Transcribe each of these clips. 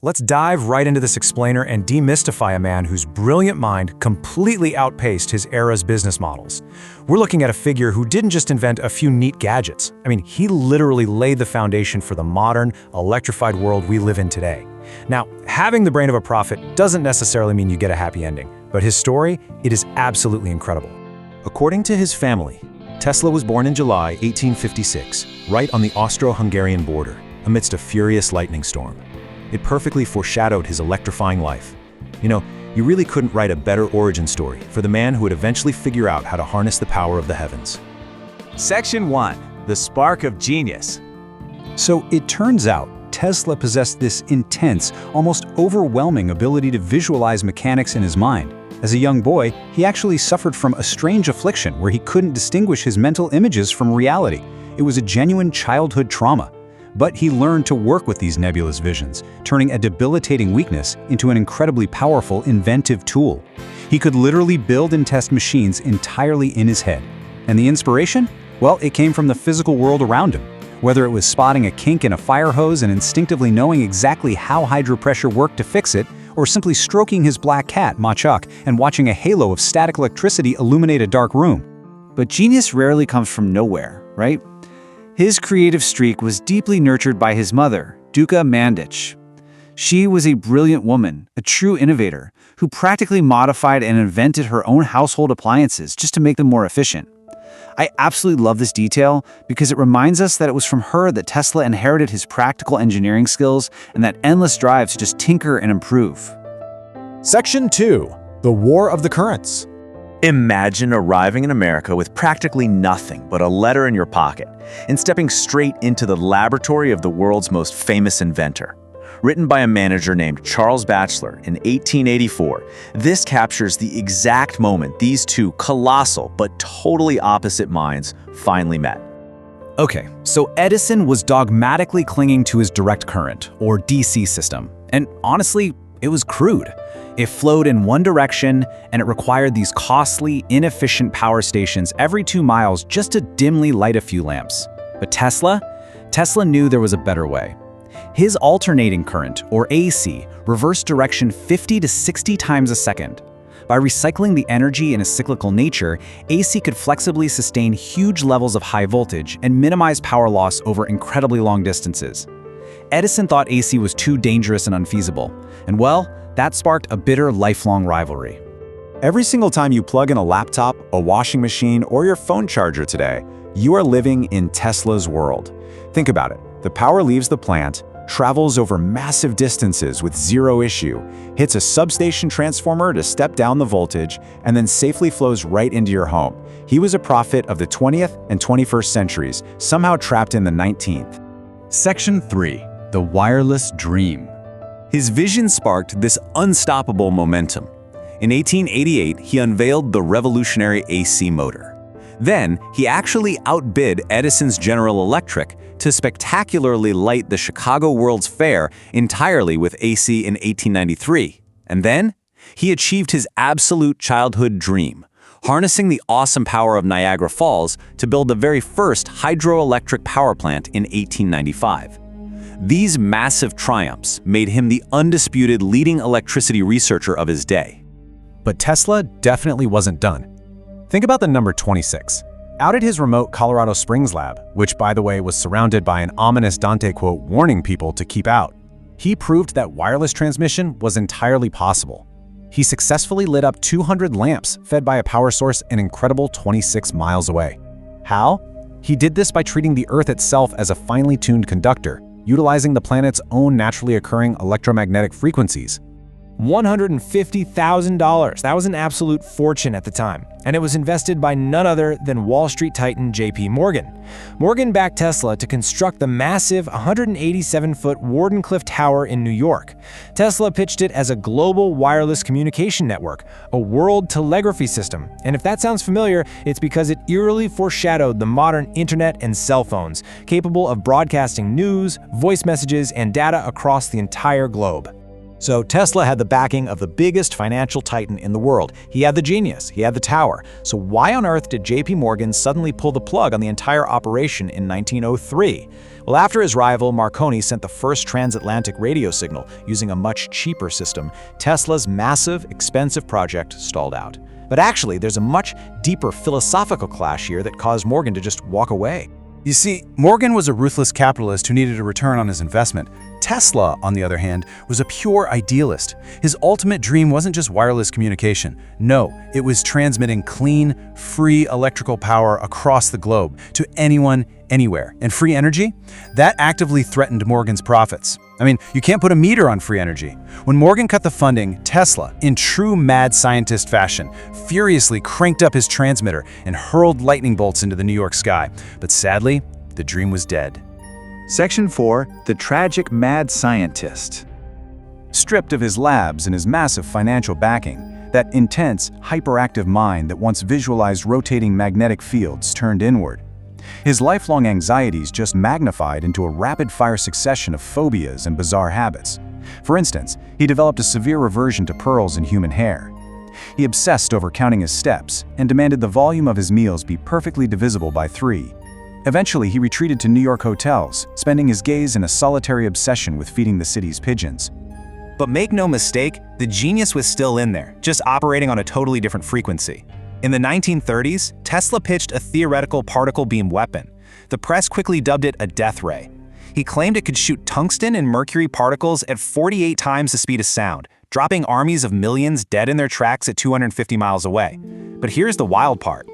Let's dive right into this explainer and demystify a man whose brilliant mind completely outpaced his era's business models. We're looking at a figure who didn't just invent a few neat gadgets. He literally laid the foundation for the modern, electrified world we live in today. Now, having the brain of a prophet doesn't necessarily mean you get a happy ending, but his story, it is absolutely incredible. According to his family, Tesla was born in July 1856, right on the Austro-Hungarian border, amidst a furious lightning storm. It perfectly foreshadowed his electrifying life. You really couldn't write a better origin story for the man who would eventually figure out how to harness the power of the heavens. Section 1. The Spark of Genius. So it turns out Tesla possessed this intense, almost overwhelming ability to visualize mechanics in his mind. As a young boy, he actually suffered from a strange affliction where he couldn't distinguish his mental images from reality. It was a genuine childhood trauma. But he learned to work with these nebulous visions, turning a debilitating weakness into an incredibly powerful, inventive tool. He could literally build and test machines entirely in his head. And the inspiration? Well, it came from the physical world around him. Whether it was spotting a kink in a fire hose and instinctively knowing exactly how hydropressure worked to fix it, or simply stroking his black cat, Machuk, and watching a halo of static electricity illuminate a dark room. But genius rarely comes from nowhere, right? His creative streak was deeply nurtured by his mother, Duka Mandich. She was a brilliant woman, a true innovator, who practically modified and invented her own household appliances just to make them more efficient. I absolutely love this detail because it reminds us that it was from her that Tesla inherited his practical engineering skills and that endless drive to just tinker and improve. Section 2. The War of the Currents. Imagine arriving in America with practically nothing but a letter in your pocket and stepping straight into the laboratory of the world's most famous inventor. Written by a manager named Charles Batchelor in 1884, this captures the exact moment these two colossal but totally opposite minds finally met. Okay, so Edison was dogmatically clinging to his direct current, or DC system, and honestly, it was crude. It flowed in one direction, and it required these costly, inefficient power stations every 2 miles just to dimly light a few lamps. But Tesla knew there was a better way. His alternating current, or AC, reversed direction 50 to 60 times a second. By recycling the energy in a cyclical nature, AC could flexibly sustain huge levels of high voltage and minimize power loss over incredibly long distances. Edison thought AC was too dangerous and unfeasible, and well, that sparked a bitter, lifelong rivalry. Every single time you plug in a laptop, a washing machine, or your phone charger today, you are living in Tesla's world. Think about it. The power leaves the plant, travels over massive distances with zero issue, hits a substation transformer to step down the voltage, and then safely flows right into your home. He was a prophet of the 20th and 21st centuries, somehow trapped in the 19th. Section 3. The Wireless Dream. His vision sparked this unstoppable momentum. In 1888, he unveiled the revolutionary AC motor. Then, he actually outbid Edison's General Electric to spectacularly light the Chicago World's Fair entirely with AC in 1893. And then, he achieved his absolute childhood dream, harnessing the awesome power of Niagara Falls to build the very first hydroelectric power plant in 1895. These massive triumphs made him the undisputed leading electricity researcher of his day. But Tesla definitely wasn't done. Think about the number 26. Out at his remote Colorado Springs lab, which by the way was surrounded by an ominous Dante quote warning people to keep out, he proved that wireless transmission was entirely possible. He successfully lit up 200 lamps fed by a power source an incredible 26 miles away. How? He did this by treating the Earth itself as a finely tuned conductor, utilizing the planet's own naturally occurring electromagnetic frequencies. $150,000. That was an absolute fortune at the time, and it was invested by none other than Wall Street titan J.P. Morgan. Morgan backed Tesla to construct the massive 187-foot Wardenclyffe Tower in New York. Tesla pitched it as a global wireless communication network, a world telegraphy system, and if that sounds familiar, it's because it eerily foreshadowed the modern internet and cell phones, capable of broadcasting news, voice messages, and data across the entire globe. So Tesla had the backing of the biggest financial titan in the world. He had the genius, he had the tower. So why on earth did JP Morgan suddenly pull the plug on the entire operation in 1903? Well, after his rival Marconi sent the first transatlantic radio signal using a much cheaper system, Tesla's massive, expensive project stalled out. But actually, there's a much deeper philosophical clash here that caused Morgan to just walk away. You see, Morgan was a ruthless capitalist who needed a return on his investment. Tesla, on the other hand, was a pure idealist. His ultimate dream wasn't just wireless communication. No, it was transmitting clean, free electrical power across the globe to anyone, anywhere. And free energy? That actively threatened Morgan's profits. I mean, you can't put a meter on free energy. When Morgan cut the funding, Tesla, in true mad scientist fashion, furiously cranked up his transmitter and hurled lightning bolts into the New York sky. But sadly, the dream was dead. Section 4. The Tragic Mad Scientist. Stripped of his labs and his massive financial backing, that intense, hyperactive mind that once visualized rotating magnetic fields turned inward. His lifelong anxieties just magnified into a rapid-fire succession of phobias and bizarre habits. For instance, he developed a severe aversion to pearls in human hair. He obsessed over counting his steps and demanded the volume of his meals be perfectly divisible by 3. Eventually, he retreated to New York hotels, spending his days in a solitary obsession with feeding the city's pigeons. But make no mistake, the genius was still in there, just operating on a totally different frequency. In the 1930s, Tesla pitched a theoretical particle beam weapon. The press quickly dubbed it a death ray. He claimed it could shoot tungsten and mercury particles at 48 times the speed of sound, dropping armies of millions dead in their tracks at 250 miles away. But here's the wild part.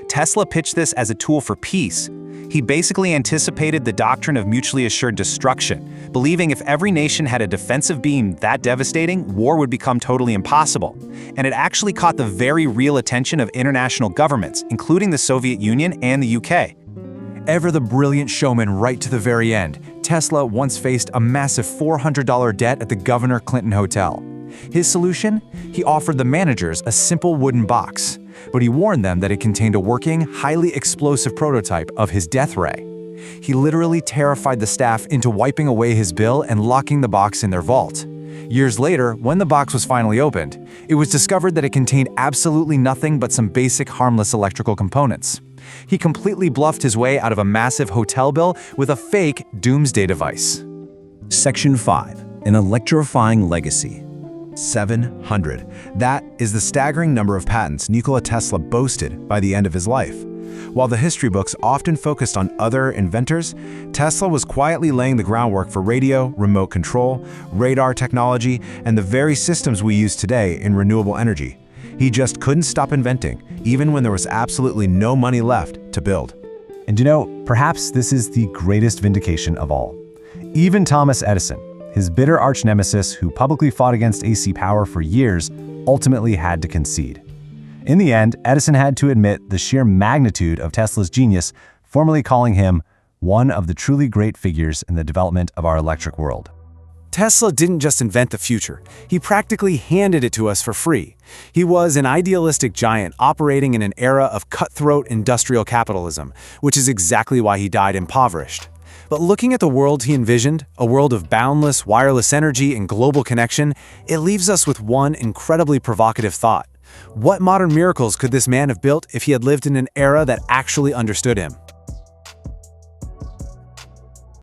Tesla pitched this as a tool for peace. He basically anticipated the doctrine of mutually assured destruction, believing if every nation had a defensive beam that devastating, war would become totally impossible. And it actually caught the very real attention of international governments, including the Soviet Union and the UK. Ever the brilliant showman right to the very end, Tesla once faced a massive $400 debt at the Governor Clinton Hotel. His solution? He offered the managers a simple wooden box, but he warned them that it contained a working, highly explosive prototype of his death ray. He literally terrified the staff into wiping away his bill and locking the box in their vault. Years later, when the box was finally opened, it was discovered that it contained absolutely nothing but some basic harmless electrical components. He completely bluffed his way out of a massive hotel bill with a fake doomsday device. Section 5. An Electrifying Legacy. 700. That is the staggering number of patents Nikola Tesla boasted by the end of his life. While the history books often focused on other inventors, Tesla was quietly laying the groundwork for radio, remote control, radar technology, and the very systems we use today in renewable energy. He just couldn't stop inventing, even when there was absolutely no money left to build. And perhaps this is the greatest vindication of all. Even Thomas Edison, his bitter arch-nemesis who publicly fought against AC power for years, ultimately had to concede. In the end, Edison had to admit the sheer magnitude of Tesla's genius, formally calling him one of the truly great figures in the development of our electric world. Tesla didn't just invent the future, he practically handed it to us for free. He was an idealistic giant operating in an era of cutthroat industrial capitalism, which is exactly why he died impoverished. But looking at the world he envisioned, a world of boundless wireless energy and global connection, it leaves us with one incredibly provocative thought. What modern miracles could this man have built if he had lived in an era that actually understood him?